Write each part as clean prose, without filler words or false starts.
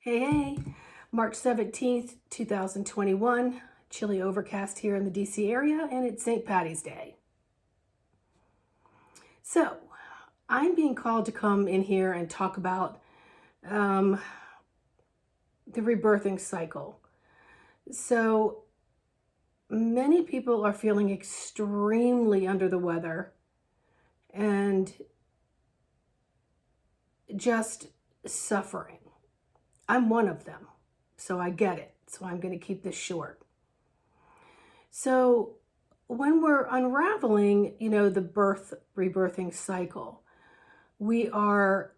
Hey, March 17th, 2021, chilly overcast here in the DC area, and it's St. Patty's Day. So, I'm being called to come in here and talk about the rebirthing cycle. So, many people are feeling extremely under the weather and just suffering. I'm one of them, so I get it. So I'm going to keep this short. So when we're unraveling, the rebirthing cycle, we are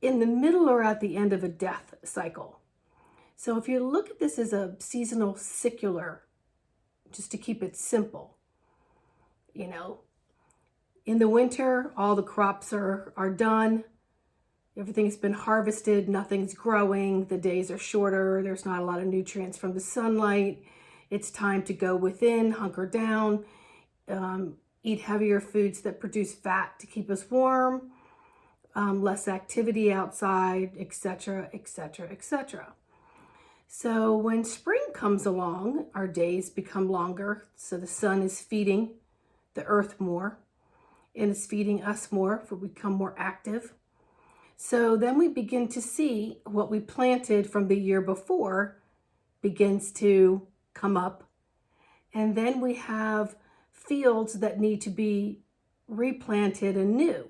in the middle or at the end of a death cycle. So if you look at this as a seasonal secular, just to keep it simple, in the winter, all the crops are done. Everything's been harvested, nothing's growing, the days are shorter, there's not a lot of nutrients from the sunlight. It's time to go within, hunker down, eat heavier foods that produce fat to keep us warm, less activity outside, etc., etc., etc. So when spring comes along, our days become longer, so the sun is feeding the earth more, and it's feeding us more, for we become more active. So then we begin to see what we planted from the year before begins to come up. And then we have fields that need to be replanted anew.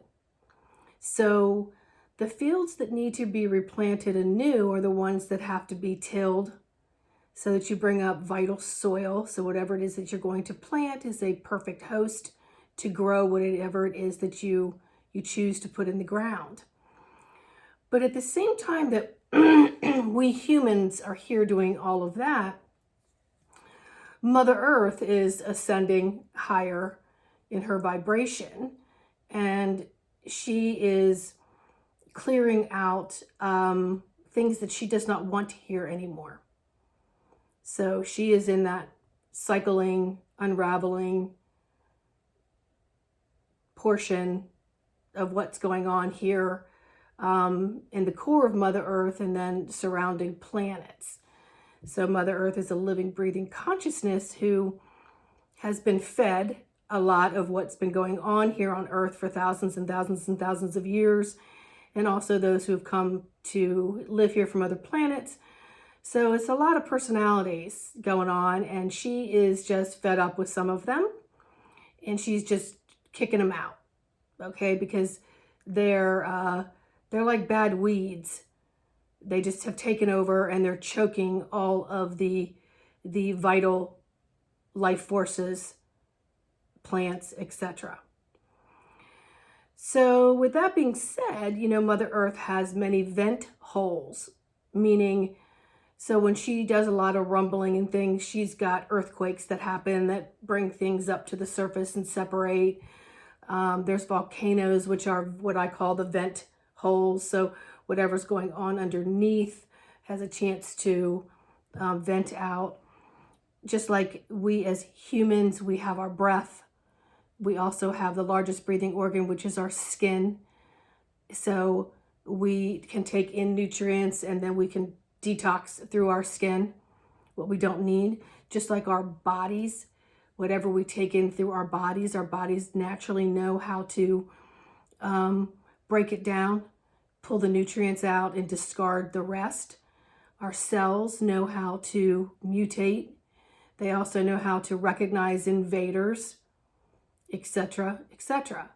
So the fields that need to be replanted anew are the ones that have to be tilled so that you bring up vital soil. So whatever it is that you're going to plant is a perfect host to grow whatever it is that you choose to put in the ground. But at the same time that we humans are here doing all of that, Mother Earth is ascending higher in her vibration, and she is clearing out things that she does not want to hear anymore. So she is in that cycling, unraveling portion of what's going on here in the core of Mother Earth and then surrounding planets. So Mother Earth is a living, breathing consciousness who has been fed a lot of what's been going on here on Earth for thousands and thousands and thousands of years, and also those who have come to live here from other planets. So it's a lot of personalities going on, and she is just fed up with some of them, and she's just kicking them out, okay? Because they're like bad weeds. They just have taken over and they're choking all of the vital life forces, plants, etc. So with that being said, Mother Earth has many vent holes, meaning, so when she does a lot of rumbling and things, she's got earthquakes that happen that bring things up to the surface and separate. There's volcanoes, which are what I call the vent holes. So whatever's going on underneath has a chance to vent out. Just like we as humans, we have our breath. We also have the largest breathing organ, which is our skin. So we can take in nutrients and then we can detox through our skin what we don't need. Just like our bodies, whatever we take in through our bodies naturally know how to break it down, pull the nutrients out, and discard the rest. Our cells know how to mutate. They also know how to recognize invaders, etc., etc.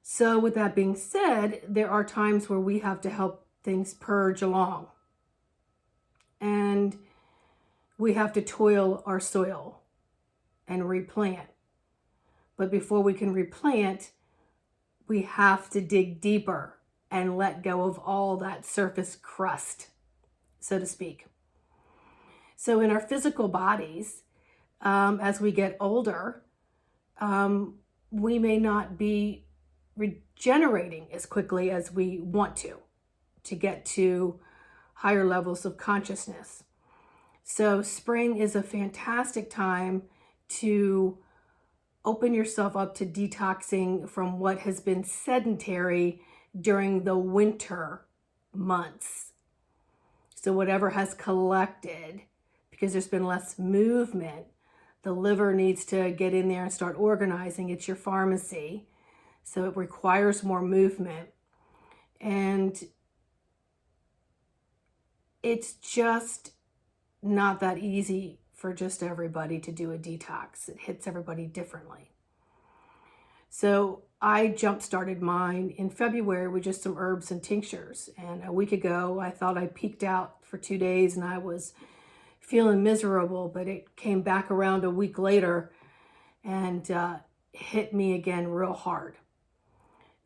So with that being said, there are times where we have to help things purge along. And we have to toil our soil and replant. But before we can replant, we have to dig deeper and let go of all that surface crust, so to speak. So in our physical bodies, as we get older, we may not be regenerating as quickly as we want to get to higher levels of consciousness. So spring is a fantastic time to open yourself up to detoxing from what has been sedentary during the winter months. So whatever has collected, because there's been less movement, the liver needs to get in there and start organizing. It's your pharmacy. So it requires more movement. And it's just not that easy for just everybody to do a detox. It hits everybody differently. So I jump-started mine in February with just some herbs and tinctures. And a week ago, I thought I peaked out for 2 days and I was feeling miserable, but it came back around a week later and hit me again real hard.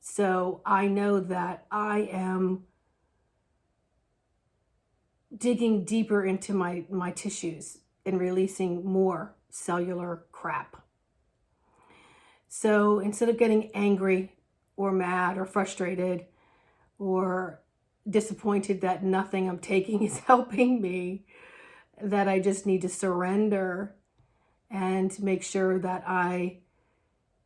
So I know that I am digging deeper into my tissues and releasing more cellular crap. So instead of getting angry or mad or frustrated or disappointed that nothing I'm taking is helping me, that I just need to surrender and make sure that I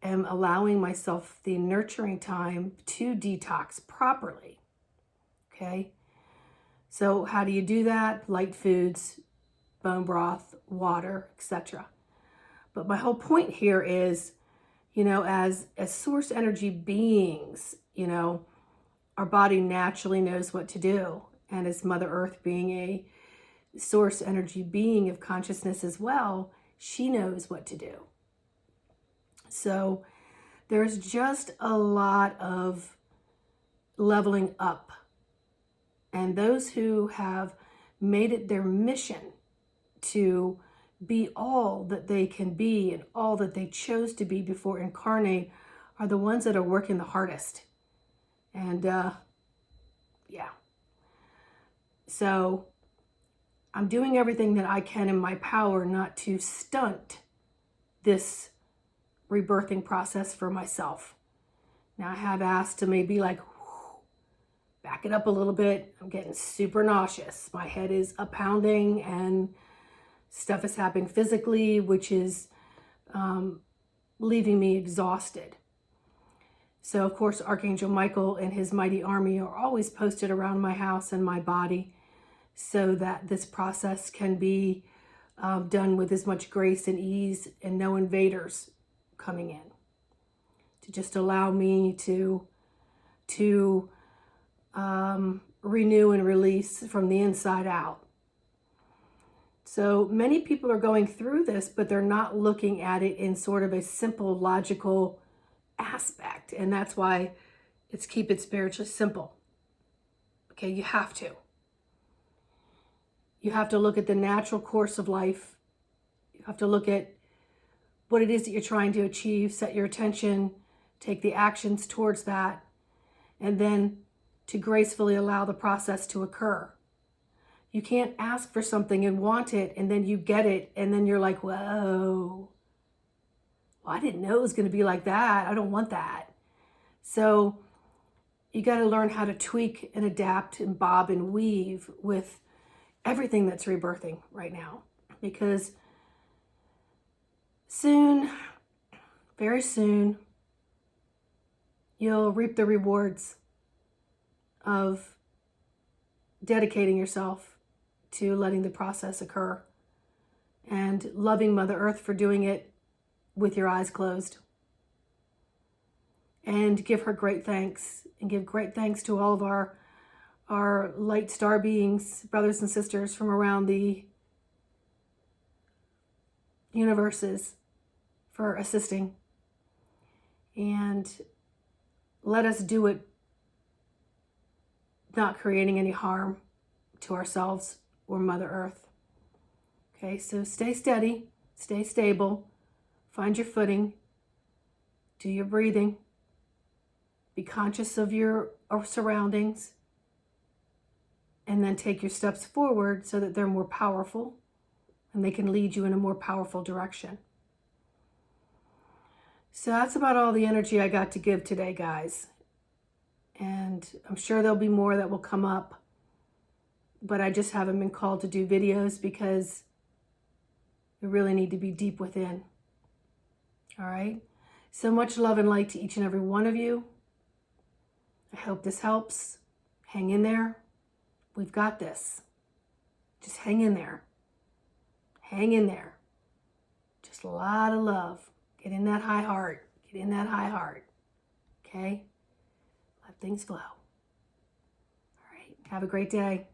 am allowing myself the nurturing time to detox properly. Okay? So how do you do that? Light foods, bone broth, water, etc. But my whole point here is, as source energy beings, our body naturally knows what to do. And as Mother Earth being a source energy being of consciousness as well, she knows what to do. So there's just a lot of leveling up. And those who have made it their mission to be all that they can be and all that they chose to be before incarnate are the ones that are working the hardest. And so I'm doing everything that I can in my power not to stunt this rebirthing process for myself. Now I have asked to maybe back it up a little bit. I'm getting super nauseous. My head is a pounding and stuff is happening physically, which is leaving me exhausted. So of course, Archangel Michael and his mighty army are always posted around my house and my body so that this process can be done with as much grace and ease and no invaders coming in, to just allow me to renew and release from the inside out. So many people are going through this, but they're not looking at it in sort of a simple, logical aspect. And that's why it's keep it spiritually simple. Okay, you have to. You have to look at the natural course of life. You have to look at what it is that you're trying to achieve, set your attention, take the actions towards that, and then to gracefully allow the process to occur. You can't ask for something and want it, and then you get it, and then you're like, whoa, well, I didn't know it was going to be like that. I don't want that. So you got to learn how to tweak and adapt and bob and weave with everything that's rebirthing right now. Because soon, very soon, you'll reap the rewards of dedicating yourself to letting the process occur and loving Mother Earth for doing it with your eyes closed. And give her great thanks, and give great thanks to all of our light star beings, brothers and sisters from around the universes for assisting. And let us do it not creating any harm to ourselves or Mother Earth. Okay, so stay steady, stay stable, find your footing, do your breathing, be conscious of your surroundings, and then take your steps forward so that they're more powerful and they can lead you in a more powerful direction. So that's about all the energy I got to give today, guys. And I'm sure there'll be more that will come up, but I just haven't been called to do videos because we really need to be deep within. All right? So much love and light to each and every one of you. I hope this helps. Hang in there. We've got this. Just hang in there. Hang in there. Just a lot of love. Get in that high heart. Get in that high heart. Okay? Let things flow. All right. Have a great day.